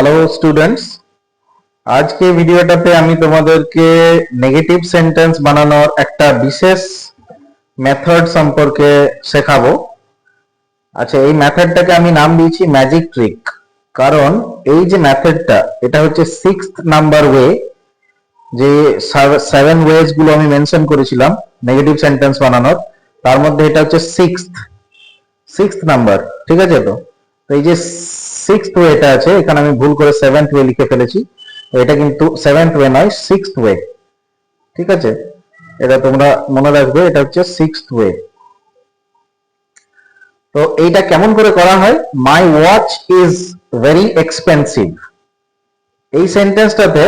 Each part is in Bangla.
হ্যালো স্টুডেন্টস, আজকে ভিডিওটাতে আমি তোমাদেরকে নেগেটিভ সেন্টেন্স বানানোর একটা বিশেষ মেথড সম্পর্কে শেখাবো। আচ্ছা, এই মেথডটাকে আমি নাম দিয়েছি ম্যাজিক ট্রিক। কারণ এই যে মেথডটা, এটা হচ্ছে 6th নাম্বার ওয়ে। যে 7 ওয়েজ গুলো আমি মেনশন করেছিলাম নেগেটিভ সেন্টেন্স বানানোর, তার মধ্যে এটা হচ্ছে সিক্সথ নাম্বার। ঠিক আছে? তো এই যে 6th ওয়েটা আছে, এখানে আমি ভুল করে 7th ওয়ে লিখে ফেলেছি। এটা কিন্তু 7th ওয়ে নয়, 6th ওয়ে। ঠিক আছে? এটা তোমরা মনে রাখবে, এটা হচ্ছে 6th ওয়ে। তো এইটা কেমন করে করা হয়? My watch is very expensive. এই সেন্টেন্সটাতে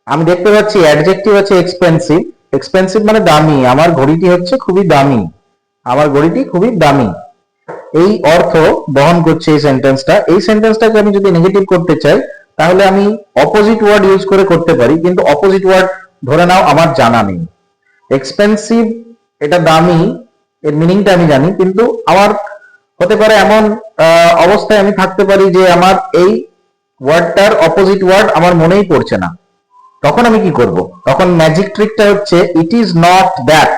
আমি দেখতে পাচ্ছি অ্যাডজেক্টিভ আছে এক্সপেন্সিভ। এক্সপেন্সিভ মানে দামি। আমার ঘড়িটি হচ্ছে খুবই দামি। আমার ঘড়িটি খুবই দামি, এই অর্থ বহন করছে এই সেন্টেন্সটা। এই সেন্টেন্সটাকে আমি যদি নেগেটিভ করতে চাই, তাহলে আমি অপোজিট ওয়ার্ড ইউজ করে করতে পারি, কিন্তু অপোজিট ওয়ার্ড ধরে নাও আমার জানা নেই। এক্সপেন্সিভ এটা দামি, এর মিনিংটা আমি জানি, কিন্তু আমার হতে পারে এমন অবস্থায় আমি থাকতে পারি যে আমার এই ওয়ার্ডটার অপোজিট ওয়ার্ড আমার মনেই পড়ছে না। তখন আমি কি করব? তখন ম্যাজিক ট্রিকটা হচ্ছে ইট ইজ নট দ্যাট।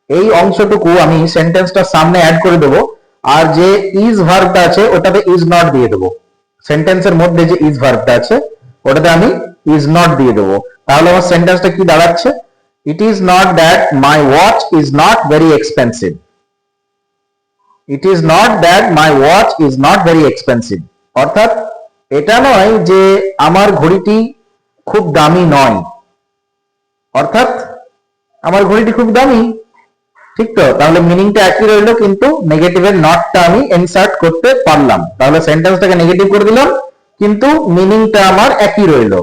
এই অংশটুকু আমি সেন্টেন্সটার সামনে অ্যাড করে দেবো, আর যে ইজ ভার্বটা আছে ওটাতে ইজ নট দিয়ে দেবো। সেন্টেন্সের মধ্যে যে ইজ ভার্বটা আছে ওটাতে আমি ইজ নট দিয়ে দেবো। তাহলে আমার সেন্টেন্সটা কি দাঁড়াচ্ছে? ইট is not that my watch is not very expensive. It is not that my watch is not very expensive. অর্থাৎ এটা নয় যে আমার ঘড়িটি খুব দামি নয়, অর্থাৎ আমার ঘড়িটি খুব দামি। ঠিক তো? তাহলে মিনিংটা একই রইলো, কিন্তু নেগেটিভের নটটা আমি ইনসার্ট করতে পারলাম। তাহলে সেন্টেন্সটাকে নেগেটিভ করে দিলাম, কিন্তু মিনিংটা আমার একই রইলো।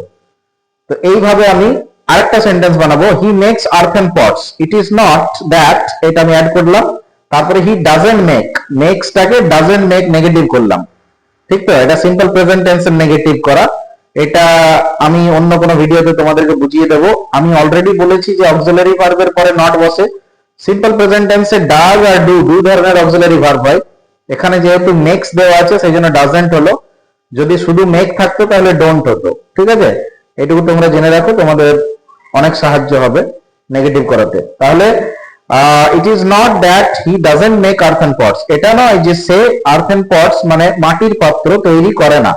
তো এইভাবে আমি আরেকটা সেন্টেন্স বানাবো। He makes earthen pots. It is not that, এটা আমি অ্যাড করলাম। তারপরে হি ডাজেন্ট মেক, মেক্সটাকে ডাজেন্ট মেক নেগেটিভ করলাম। ঠিক তো? এটা সিম্পল প্রেজেন্ট টেন্সের নেগেটিভ করা। এটা আমি অন্য কোনো ভিডিওতে তোমাদেরকে বুঝিয়ে দেবো। আমি অলরেডি বলেছি যে অক্সিলারি ভার্বের পরে নট বসে। সিম্পল প্রেজেন্ট টেন্সে ডাজ আর ডু দুই ধরনের অক্সিলারি ভার্ব হয়। এখানে যেহেতু মেক্স দেওয়া আছে সেই জন্য ডাজেন্ট হলো। যদি শুধু মেক থাকতো তাহলে ডোন্ট হতো। ঠিক আছে? এটুকু তোমরা জেনে রাখো, তোমাদের অনেক সাহায্য হবে নেগেটিভ করাতে। তাহলে ইট is not that he doesn't make earthen pots. এটা নয় যে সে আর্থেন পটস মানে মাটির পাত্র তৈরি করে না।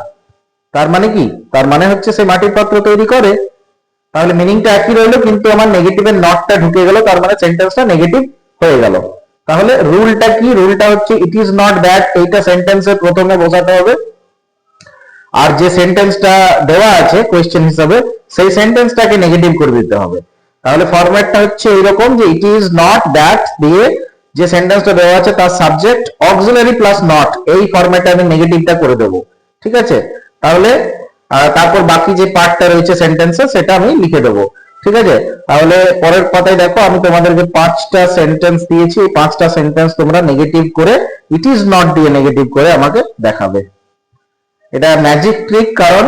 তার মানে কি? তার মানে হচ্ছে সে মাটির পাত্র তৈরি করে। তাহলে মিনিংটা একই রইলো, কিন্তু আমার নেগেটিভের নটটা ঢুকে গেল, তার মানে সেন্টেন্সটা নেগেটিভ হয়ে গেল। তাহলে রুলটা কি? রুলটা হচ্ছে ইট ইজ নট দ্যাট, এইটা সেন্টেন্সের প্রথমে বোঝাতে হবে। আর যে সেন্টেন্সটা দেওয়া আছে কোয়েশ্চেন হিসাবে, সেই সেন্টেন্সটাকে নেগেটিভ করে দিতে হবে। তাহলে ফরম্যাটটা হচ্ছে এইরকম যে ইট ইজ নট দ্যাট দিয়ে যে সেন্টেন্সটা দেওয়া আছে তার সাবজেক্ট অক্সিলারি প্লাস নট, এই ফরম্যাটে আমি নেগেটিভটা করে দেবো। ঠিক আছে? তাহলে তারপর বাকি যে পার্টটা রয়েছে সেন্টেন্সে সেটা আমি লিখে দেবো। ঠিক আছে? তাহলে পরের পাতায় দেখো, আমি তোমাদেরকে 5টা সেন্টেন্স দিয়েছি। এই 5টা সেন্টেন্স তোমরা নেগেটিভ করে, ইট ইজ নট দিয়ে নেগেটিভ করে আমাকে দেখাবে। এটা ম্যাজিক ট্রিক, কারণ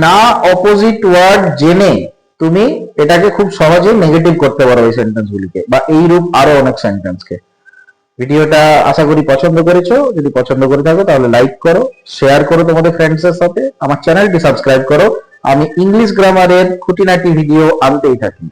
না অপোজিট ওয়ার্ড জেনে তুমি এটাকে খুব সহজেই নেগেটিভ করতে পারো এই সেন্টেন্সগুলিকে, বা এইরূপ আরো অনেক সেন্টেন্সকে। ভিডিওটা আশা করি পছন্দ করেছো। যদি পছন্দ করে থাকো তাহলে লাইক করো, শেয়ার করো তোমাদের ফ্রেন্ডসের সাথে, আমার চ্যানেলটি সাবস্ক্রাইব করো। আমি ইংলিশ গ্রামারের খুঁটিনাটি ভিডিও আনতেই থাকি।